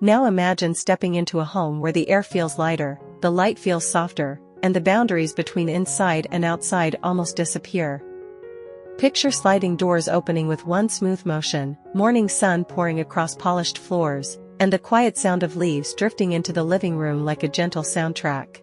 Now imagine stepping into a home where the air feels lighter, the light feels softer, and the boundaries between inside and outside almost disappear. Picture sliding doors opening with one smooth motion, morning sun pouring across polished floors, and the quiet sound of leaves drifting into the living room like a gentle soundtrack.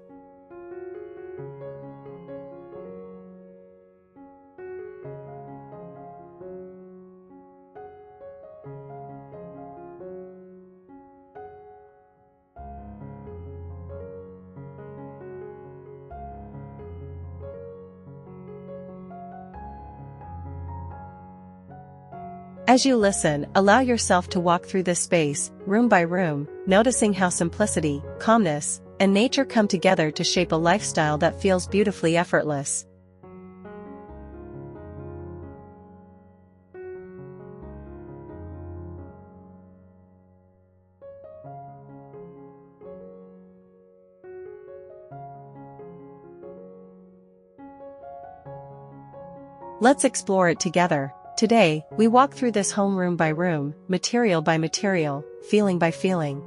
As you listen, allow yourself to walk through this space, room by room, noticing how simplicity, calmness, and nature come together to shape a lifestyle that feels beautifully effortless. Let's explore it together. Today, we walk through this home room by room, material by material, feeling by feeling.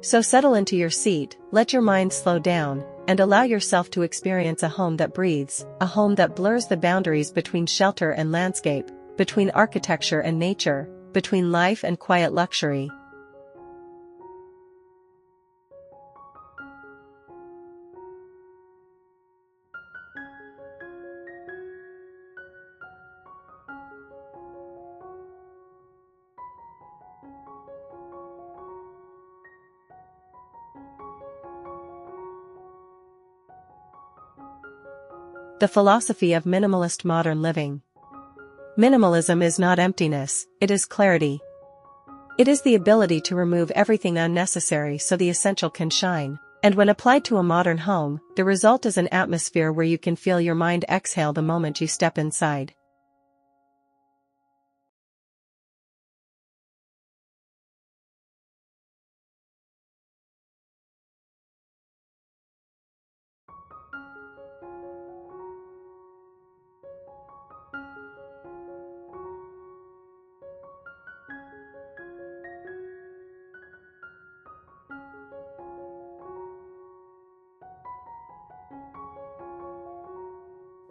So settle into your seat, let your mind slow down, and allow yourself to experience a home that breathes, a home that blurs the boundaries between shelter and landscape, between architecture and nature, between life and quiet luxury. The philosophy of minimalist modern living. Minimalism is not emptiness, it is clarity. It is the ability to remove everything unnecessary so the essential can shine. And when applied to a modern home, the result is an atmosphere where you can feel your mind exhale the moment you step inside.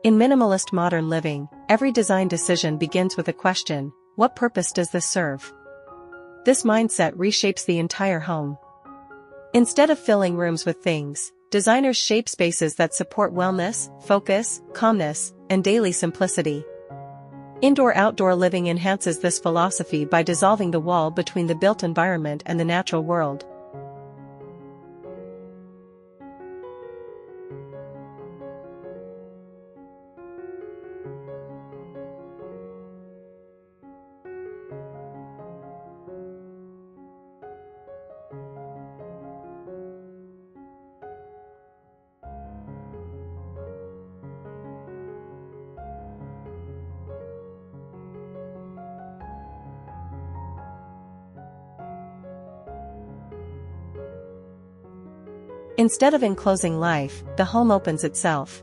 In minimalist modern living, every design decision begins with a question: what purpose does this serve? This mindset reshapes the entire home. Instead of filling rooms with things, designers shape spaces that support wellness, focus, calmness, and daily simplicity. Indoor-outdoor living enhances this philosophy by dissolving the wall between the built environment and the natural world. Instead of enclosing life, the home opens itself.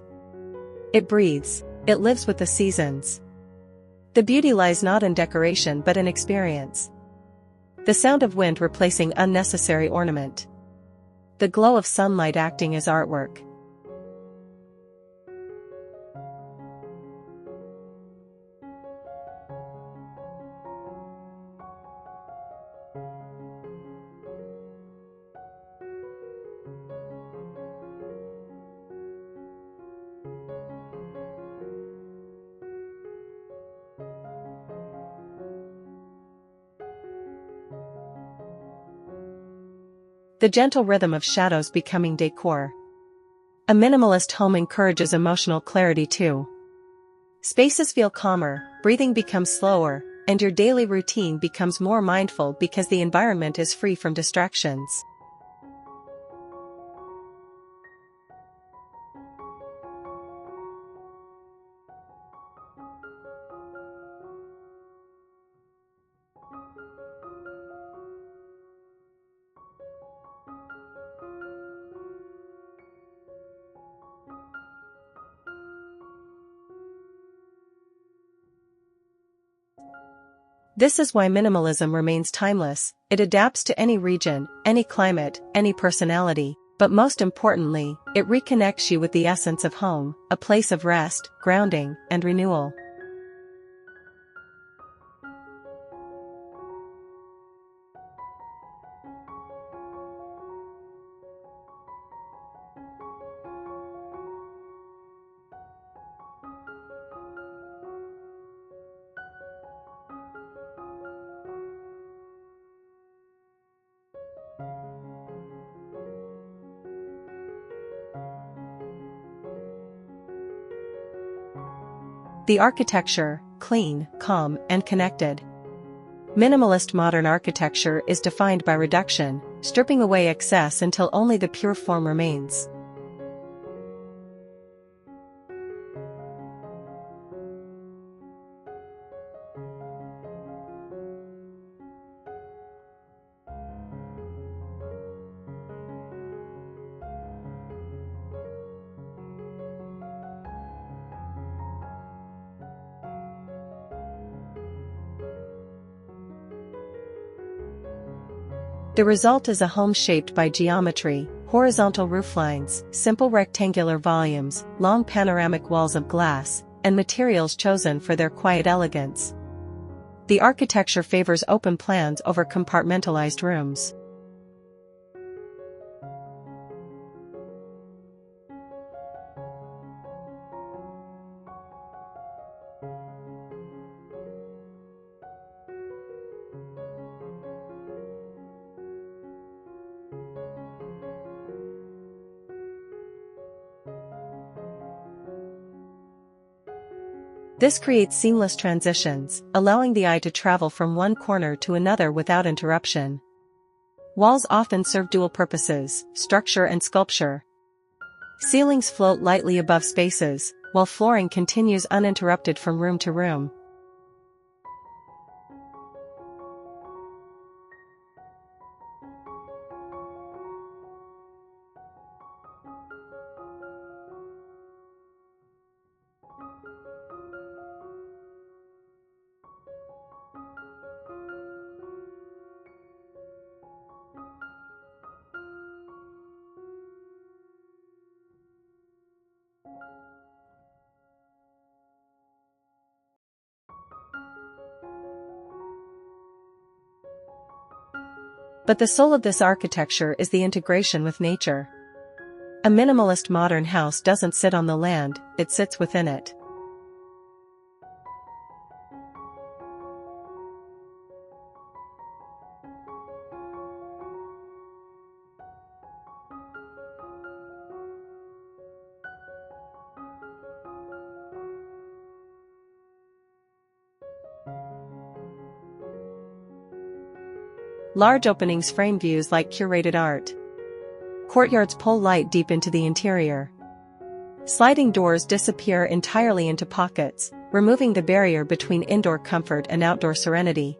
It breathes, it lives with the seasons. The beauty lies not in decoration but in experience. The sound of wind replacing unnecessary ornament. The glow of sunlight acting as artwork. The gentle rhythm of shadows becoming decor. A minimalist home encourages emotional clarity too. Spaces feel calmer, breathing becomes slower, and your daily routine becomes more mindful because the environment is free from distractions. This is why minimalism remains timeless. It adapts to any region, any climate, any personality, but most importantly, it reconnects you with the essence of home, a place of rest, grounding, and renewal. The architecture, clean, calm, and connected. Minimalist modern architecture is defined by reduction, stripping away excess until only the pure form remains. The result is a home shaped by geometry, horizontal rooflines, simple rectangular volumes, long panoramic walls of glass, and materials chosen for their quiet elegance. The architecture favors open plans over compartmentalized rooms. This creates seamless transitions, allowing the eye to travel from one corner to another without interruption. Walls often serve dual purposes, structure and sculpture. Ceilings float lightly above spaces, while flooring continues uninterrupted from room to room. But the soul of this architecture is the integration with nature. A minimalist modern house doesn't sit on the land, it sits within it. Large openings frame views like curated art. Courtyards pull light deep into the interior. Sliding doors disappear entirely into pockets, removing the barrier between indoor comfort and outdoor serenity.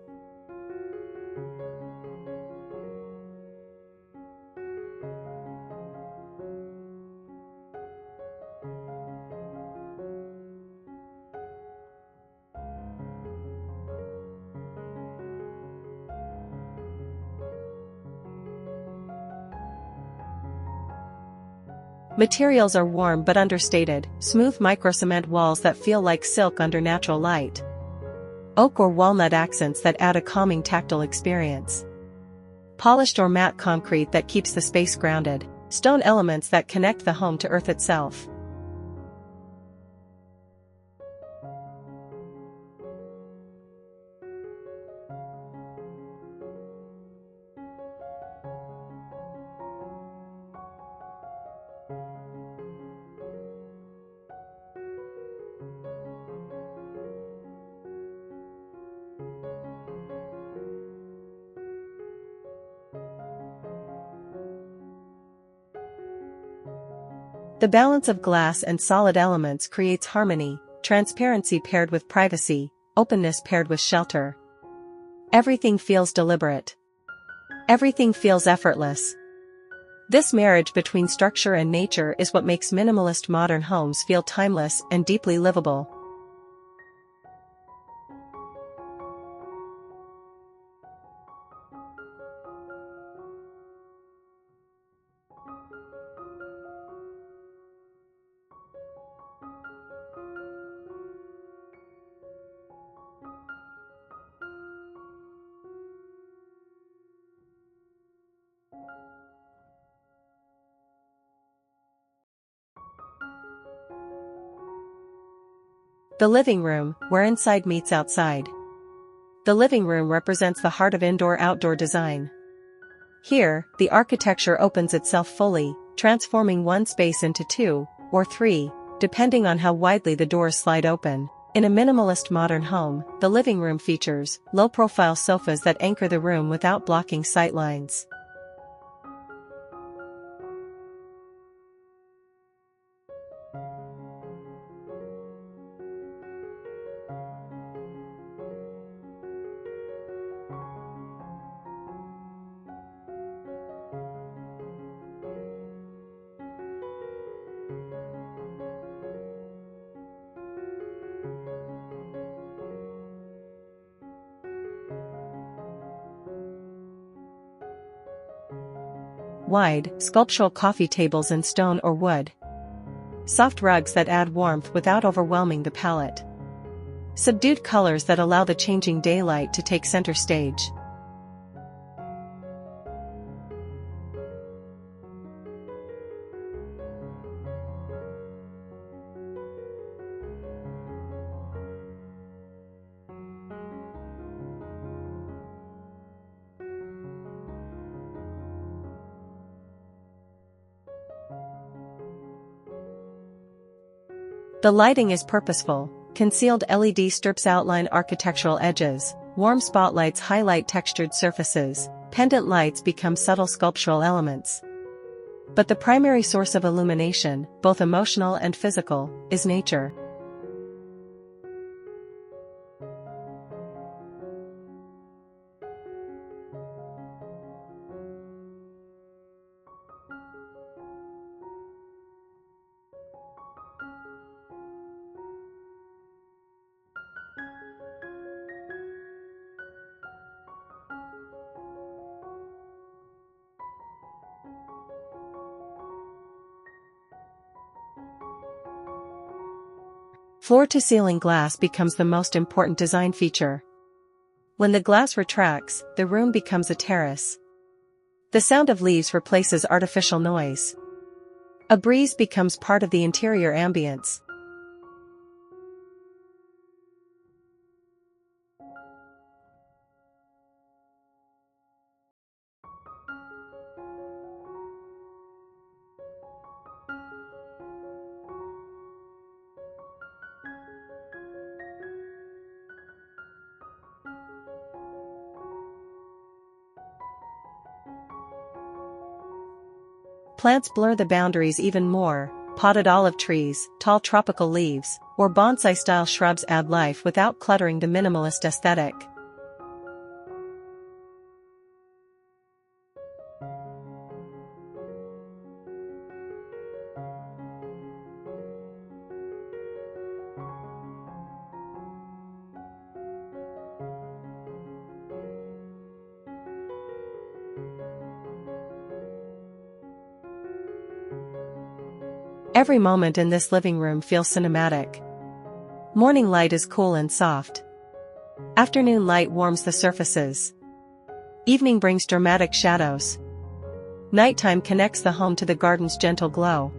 Materials are warm but understated, smooth microcement walls that feel like silk under natural light. Oak or walnut accents that add a calming tactile experience. Polished or matte concrete that keeps the space grounded. Stone elements that connect the home to earth itself. The balance of glass and solid elements creates harmony, transparency paired with privacy, openness paired with shelter. Everything feels deliberate. Everything feels effortless. This marriage between structure and nature is what makes minimalist modern homes feel timeless and deeply livable. The living room, where inside meets outside. The living room represents the heart of indoor-outdoor design. Here, the architecture opens itself fully, transforming one space into two, or three, depending on how widely the doors slide open. In a minimalist modern home, the living room features low-profile sofas that anchor the room without blocking sightlines. Wide, sculptural coffee tables in stone or wood. Soft rugs that add warmth without overwhelming the palette. Subdued colors that allow the changing daylight to take center stage. The lighting is purposeful. Concealed LED strips outline architectural edges, warm spotlights highlight textured surfaces, pendant lights become subtle sculptural elements. But the primary source of illumination, both emotional and physical, is nature. Floor-to-ceiling glass becomes the most important design feature. When the glass retracts, the room becomes a terrace. The sound of leaves replaces artificial noise. A breeze becomes part of the interior ambience. Plants blur the boundaries even more. Potted olive trees, tall tropical leaves, or bonsai-style shrubs add life without cluttering the minimalist aesthetic. Every moment in this living room feels cinematic. Morning light is cool and soft. Afternoon light warms the surfaces. Evening brings dramatic shadows. Nighttime connects the home to the garden's gentle glow.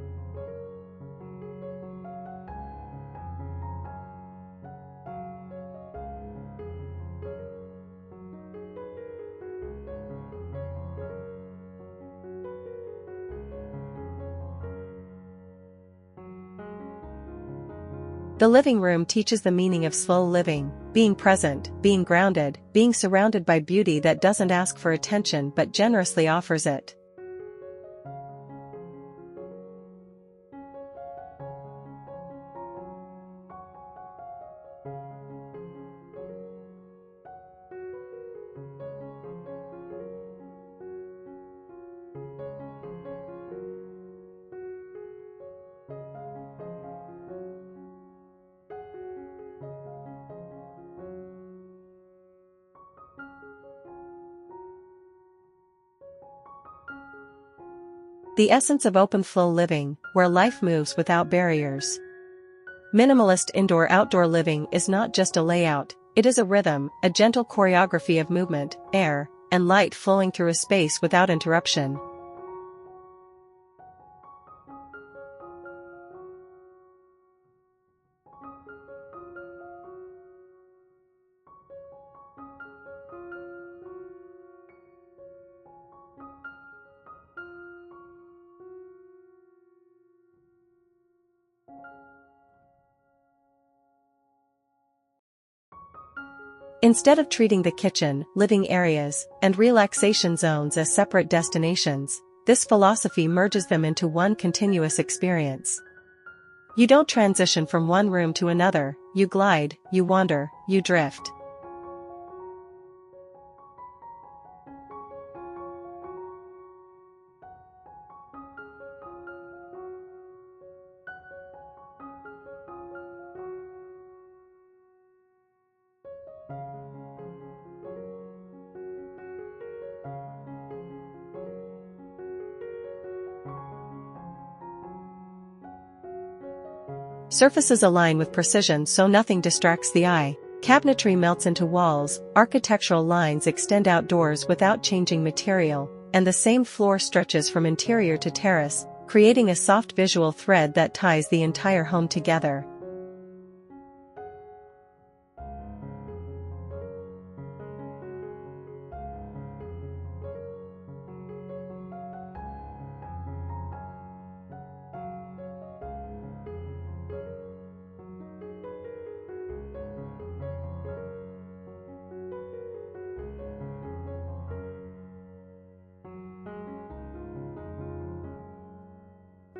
The living room teaches the meaning of slow living, being present, being grounded, being surrounded by beauty that doesn't ask for attention but generously offers it. The essence of open-flow living, where life moves without barriers. Minimalist indoor-outdoor living is not just a layout, it is a rhythm, a gentle choreography of movement, air, and light flowing through a space without interruption. Instead of treating the kitchen, living areas, and relaxation zones as separate destinations, this philosophy merges them into one continuous experience. You don't transition from one room to another, you glide, you wander, you drift. Surfaces align with precision so nothing distracts the eye. Cabinetry melts into walls, architectural lines extend outdoors without changing material, and the same floor stretches from interior to terrace, creating a soft visual thread that ties the entire home together.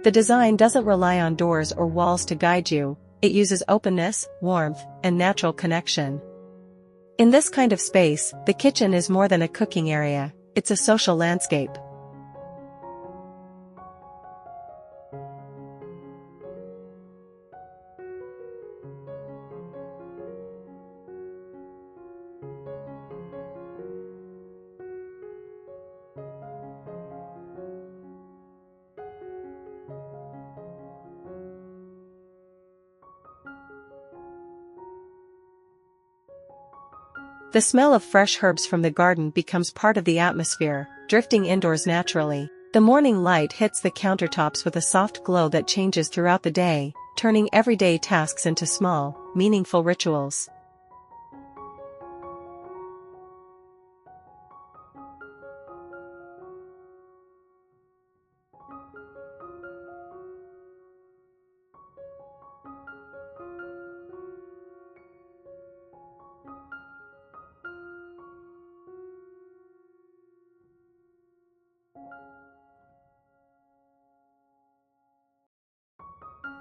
The design doesn't rely on doors or walls to guide you, it uses openness, warmth, and natural connection. In this kind of space, the kitchen is more than a cooking area, it's a social landscape. The smell of fresh herbs from the garden becomes part of the atmosphere, drifting indoors naturally. The morning light hits the countertops with a soft glow that changes throughout the day, turning everyday tasks into small, meaningful rituals.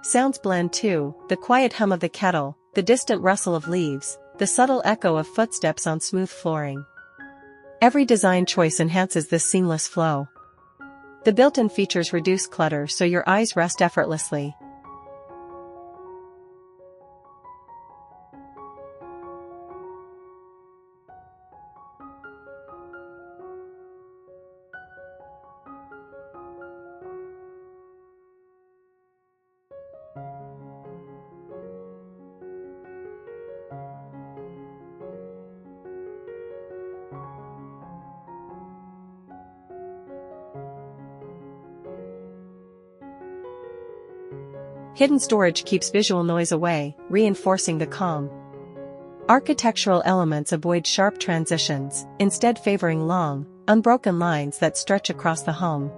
Sounds blend too, the quiet hum of the kettle, the distant rustle of leaves, the subtle echo of footsteps on smooth flooring. Every design choice enhances this seamless flow. The built-in features reduce clutter so your eyes rest effortlessly. Hidden storage keeps visual noise away, reinforcing the calm. Architectural elements avoid sharp transitions, instead favoring long, unbroken lines that stretch across the home.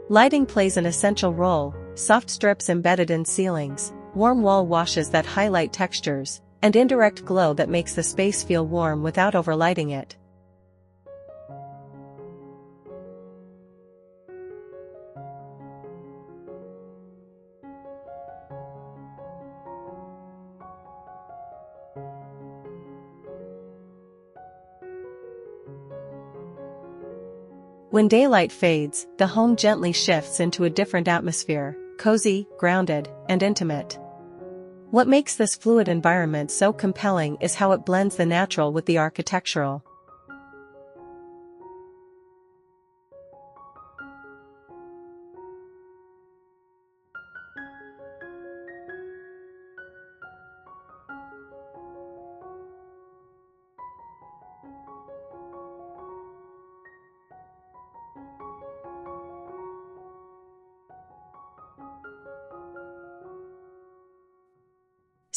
Lighting plays an essential role, soft strips embedded in ceilings, warm wall washes that highlight textures, and indirect glow that makes the space feel warm without overlighting it. When daylight fades, the home gently shifts into a different atmosphere, cozy, grounded, and intimate. What makes this fluid environment so compelling is how it blends the natural with the architectural.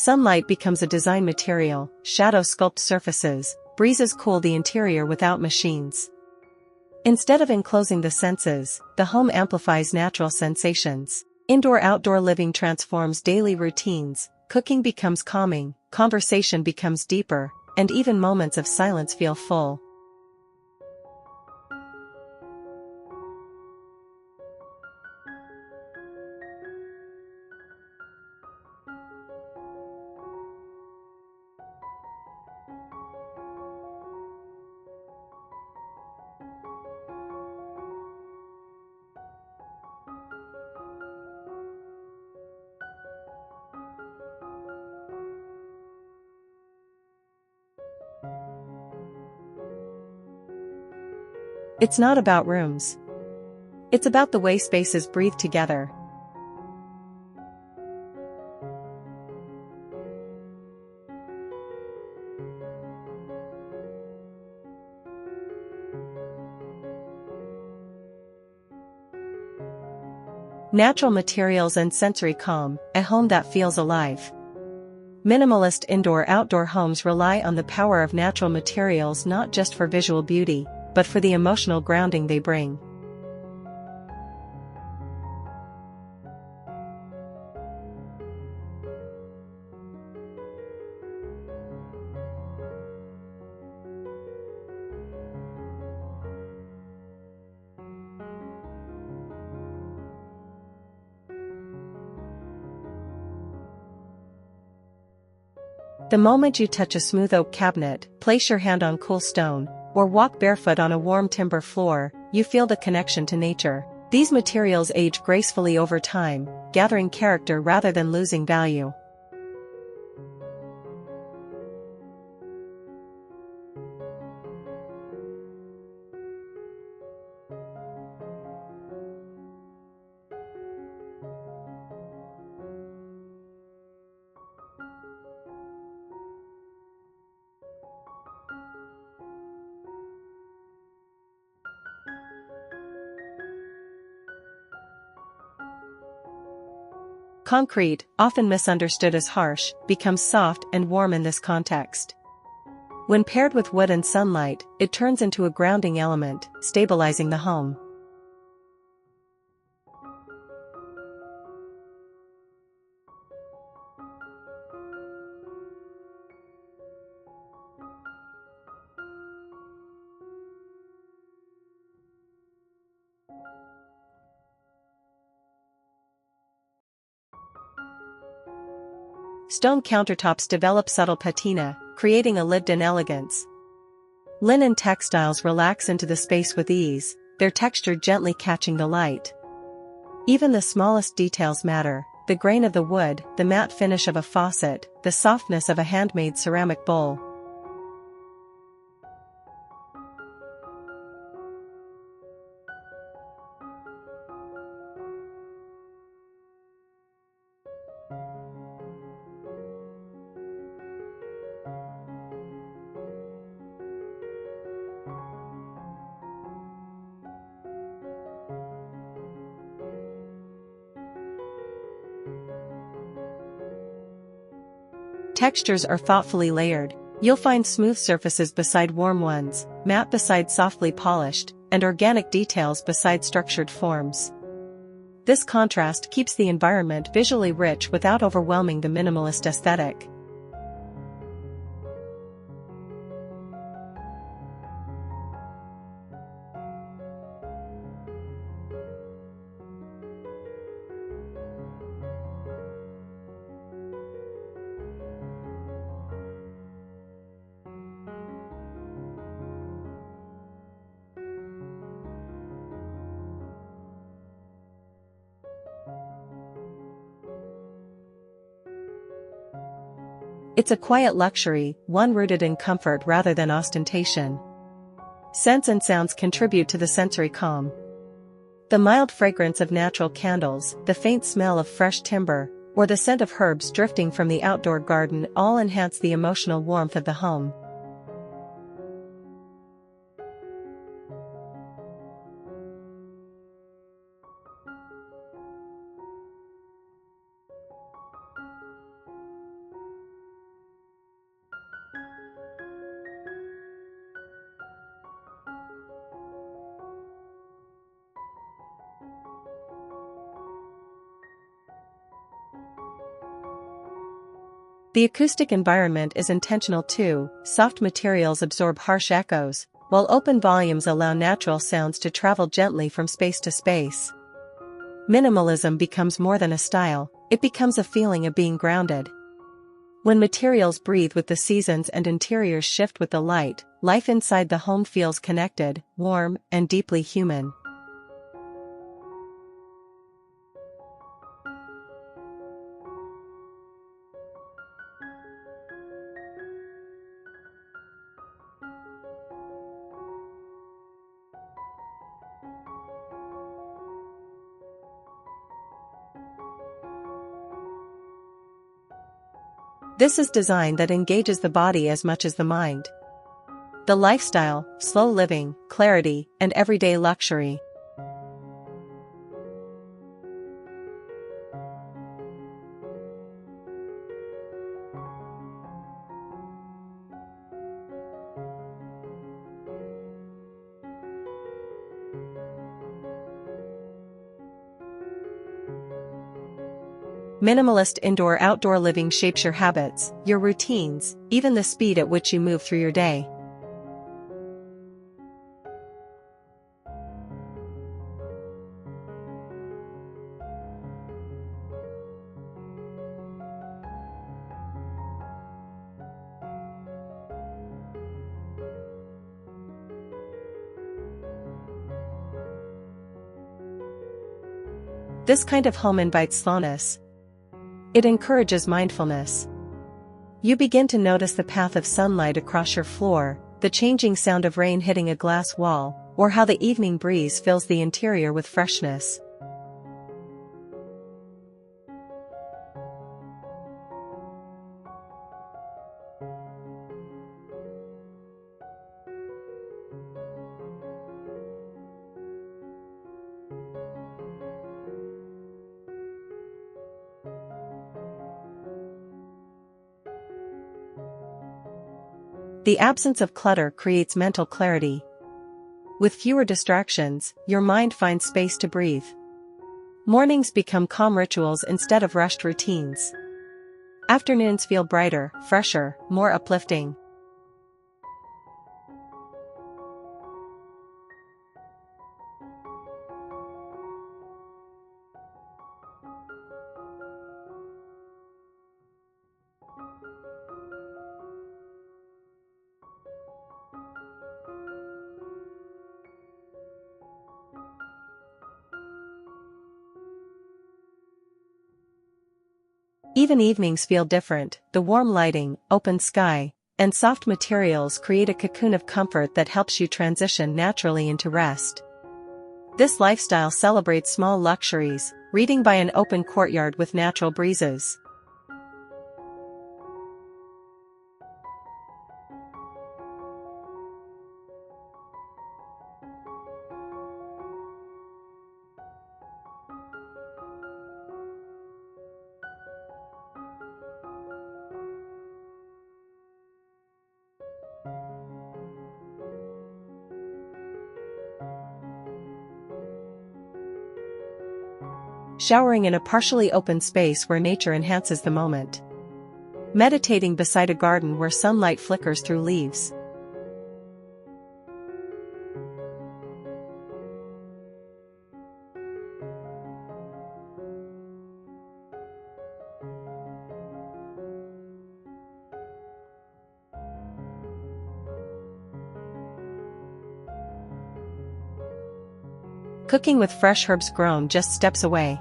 Sunlight becomes a design material, shadow sculpt surfaces, breezes cool the interior without machines. Instead of enclosing the senses, the home amplifies natural sensations. Indoor-outdoor living transforms daily routines, cooking becomes calming, conversation becomes deeper, and even moments of silence feel full. It's not about rooms. It's about the way spaces breathe together. Natural materials and sensory calm, a home that feels alive. Minimalist indoor-outdoor homes rely on the power of natural materials not just for visual beauty, but for the emotional grounding they bring. The moment you touch a smooth oak cabinet, place your hand on cool stone, or walk barefoot on a warm timber floor, you feel the connection to nature. These materials age gracefully over time, gathering character rather than losing value. Concrete, often misunderstood as harsh, becomes soft and warm in this context. When paired with wood and sunlight, it turns into a grounding element, stabilizing the home. Stone countertops develop subtle patina, creating a lived-in elegance. Linen textiles relax into the space with ease, their texture gently catching the light. Even the smallest details matter: the grain of the wood, the matte finish of a faucet, the softness of a handmade ceramic bowl. Textures are thoughtfully layered. You'll find smooth surfaces beside warm ones, matte beside softly polished, and organic details beside structured forms. This contrast keeps the environment visually rich without overwhelming the minimalist aesthetic. It's a quiet luxury, one rooted in comfort rather than ostentation. Scents and sounds contribute to the sensory calm. The mild fragrance of natural candles, the faint smell of fresh timber, or the scent of herbs drifting from the outdoor garden all enhance the emotional warmth of the home. The acoustic environment is intentional too. Soft materials absorb harsh echoes, while open volumes allow natural sounds to travel gently from space to space. Minimalism becomes more than a style, it becomes a feeling of being grounded. When materials breathe with the seasons and interiors shift with the light, life inside the home feels connected, warm, and deeply human. This is design that engages the body as much as the mind. The lifestyle, slow living, clarity, and everyday luxury. Minimalist indoor-outdoor living shapes your habits, your routines, even the speed at which you move through your day. This kind of home invites slowness. It encourages mindfulness. You begin to notice the path of sunlight across your floor, the changing sound of rain hitting a glass wall, or how the evening breeze fills the interior with freshness. The absence of clutter creates mental clarity. With fewer distractions, your mind finds space to breathe. Mornings become calm rituals instead of rushed routines. Afternoons feel brighter, fresher, more uplifting. Even evenings feel different. The warm lighting, open sky, and soft materials create a cocoon of comfort that helps you transition naturally into rest. This lifestyle celebrates small luxuries, reading by an open courtyard with natural breezes. Showering in a partially open space where nature enhances the moment. Meditating beside a garden where sunlight flickers through leaves. Cooking with fresh herbs grown just steps away.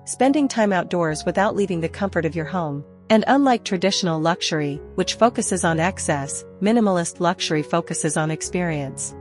Spending time outdoors without leaving the comfort of your home. And unlike traditional luxury, which focuses on excess, minimalist luxury focuses on experience.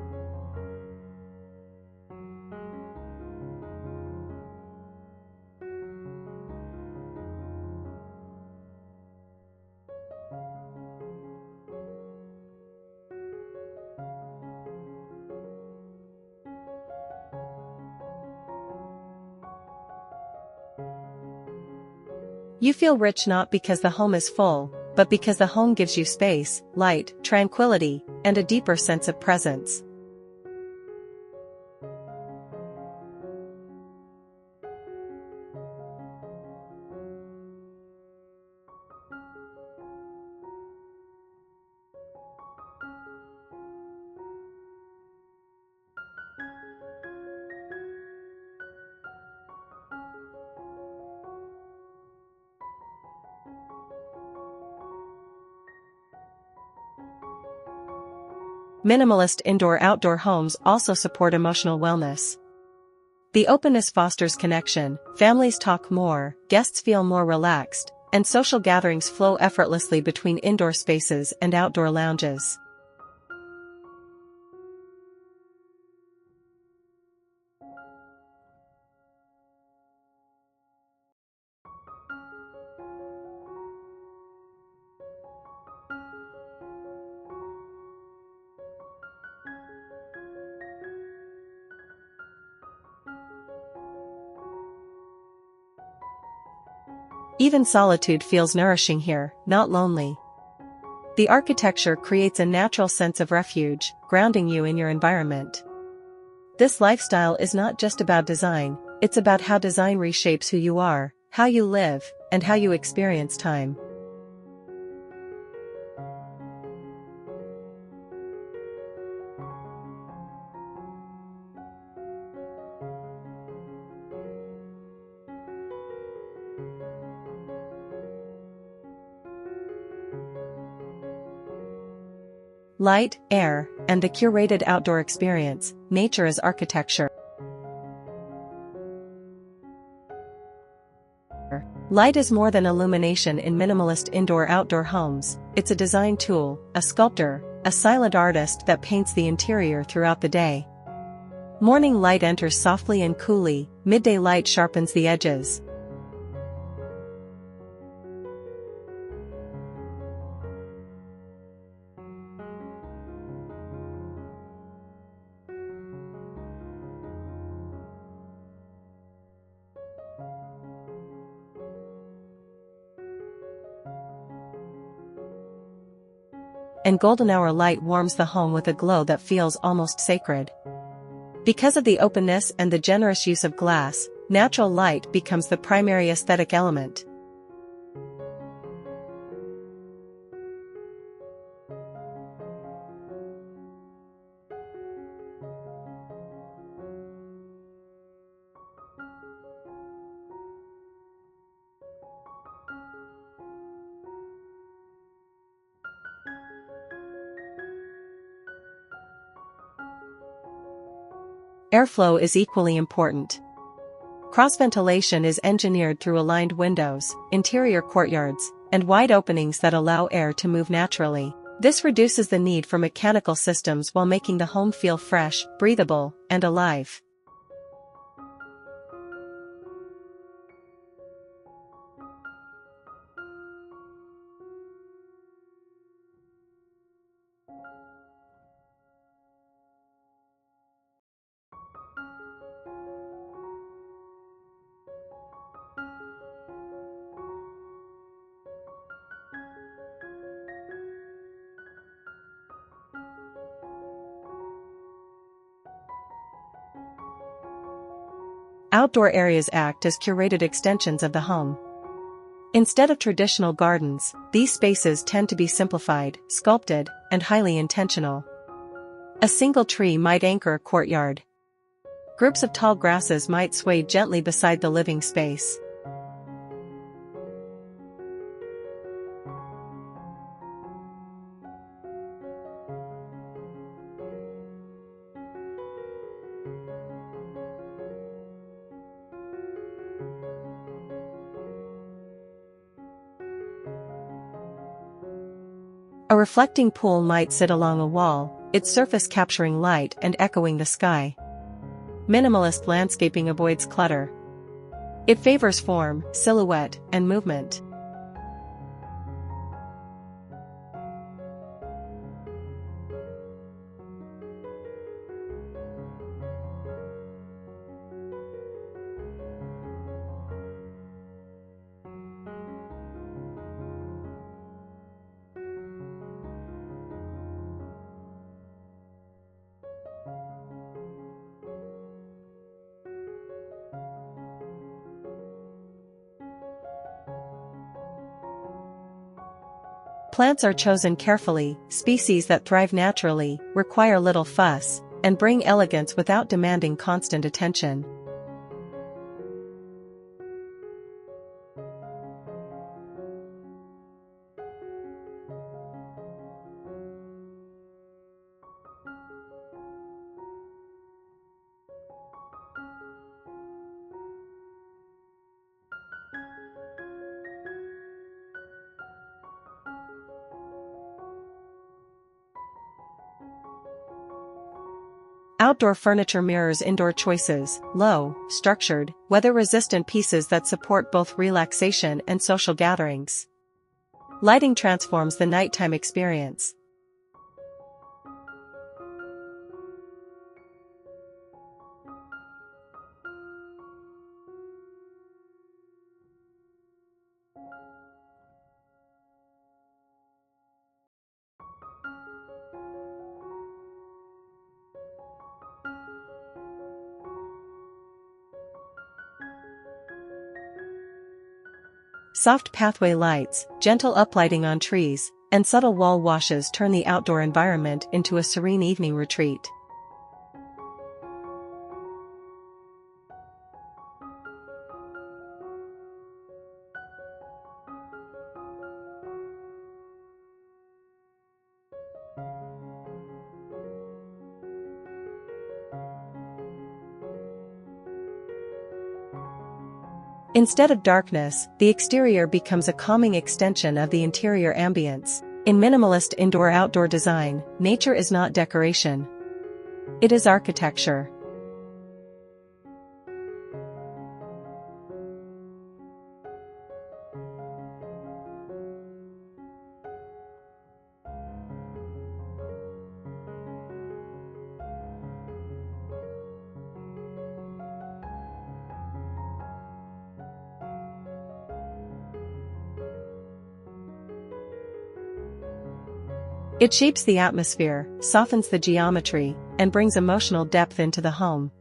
You feel rich not because the home is full, but because the home gives you space, light, tranquility, and a deeper sense of presence. Minimalist indoor-outdoor homes also support emotional wellness. The openness fosters connection, families talk more, guests feel more relaxed, and social gatherings flow effortlessly between indoor spaces and outdoor lounges. Even solitude feels nourishing here, not lonely. The architecture creates a natural sense of refuge, grounding you in your environment. This lifestyle is not just about design, it's about how design reshapes who you are, how you live, and how you experience time. Light, air, and the curated outdoor experience, nature as architecture. Light is more than illumination in minimalist indoor-outdoor homes, it's a design tool, a sculptor, a silent artist that paints the interior throughout the day. Morning light enters softly and coolly, midday light sharpens the edges. And golden hour light warms the home with a glow that feels almost sacred. Because of the openness and the generous use of glass, natural light becomes the primary aesthetic element. Airflow is equally important. Cross-ventilation is engineered through aligned windows, interior courtyards, and wide openings that allow air to move naturally. This reduces the need for mechanical systems while making the home feel fresh, breathable, and alive. Outdoor areas act as curated extensions of the home. Instead of traditional gardens, these spaces tend to be simplified, sculpted, and highly intentional. A single tree might anchor a courtyard. Groups of tall grasses might sway gently beside the living space. A reflecting pool might sit along a wall, its surface capturing light and echoing the sky. Minimalist landscaping avoids clutter. It favors form, silhouette, and movement. Plants are chosen carefully, species that thrive naturally, require little fuss, and bring elegance without demanding constant attention. Outdoor furniture mirrors indoor choices, low, structured, weather-resistant pieces that support both relaxation and social gatherings. Lighting transforms the nighttime experience. Soft pathway lights, gentle uplighting on trees, and subtle wall washes turn the outdoor environment into a serene evening retreat. Instead of darkness, the exterior becomes a calming extension of the interior ambience. In minimalist indoor-outdoor design, nature is not decoration. It is architecture. It shapes the atmosphere, softens the geometry, and brings emotional depth into the home.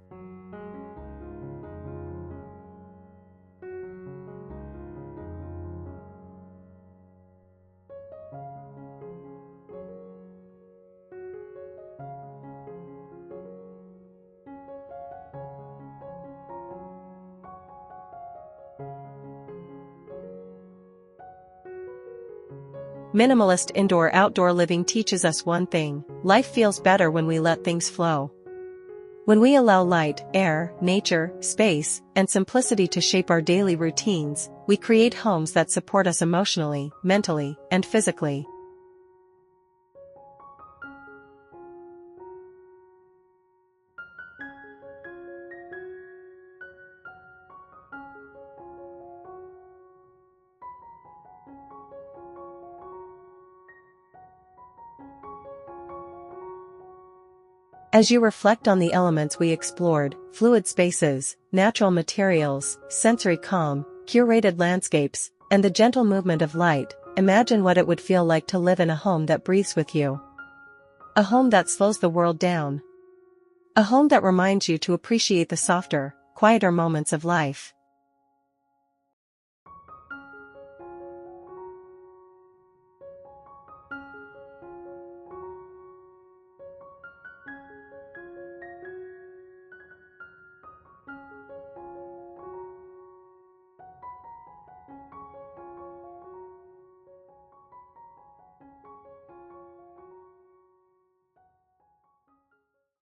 Minimalist indoor-outdoor living teaches us one thing: life feels better when we let things flow. When we allow light, air, nature, space, and simplicity to shape our daily routines, we create homes that support us emotionally, mentally, and physically. As you reflect on the elements we explored, fluid spaces, natural materials, sensory calm, curated landscapes, and the gentle movement of light, imagine what it would feel like to live in a home that breathes with you. A home that slows the world down. A home that reminds you to appreciate the softer, quieter moments of life.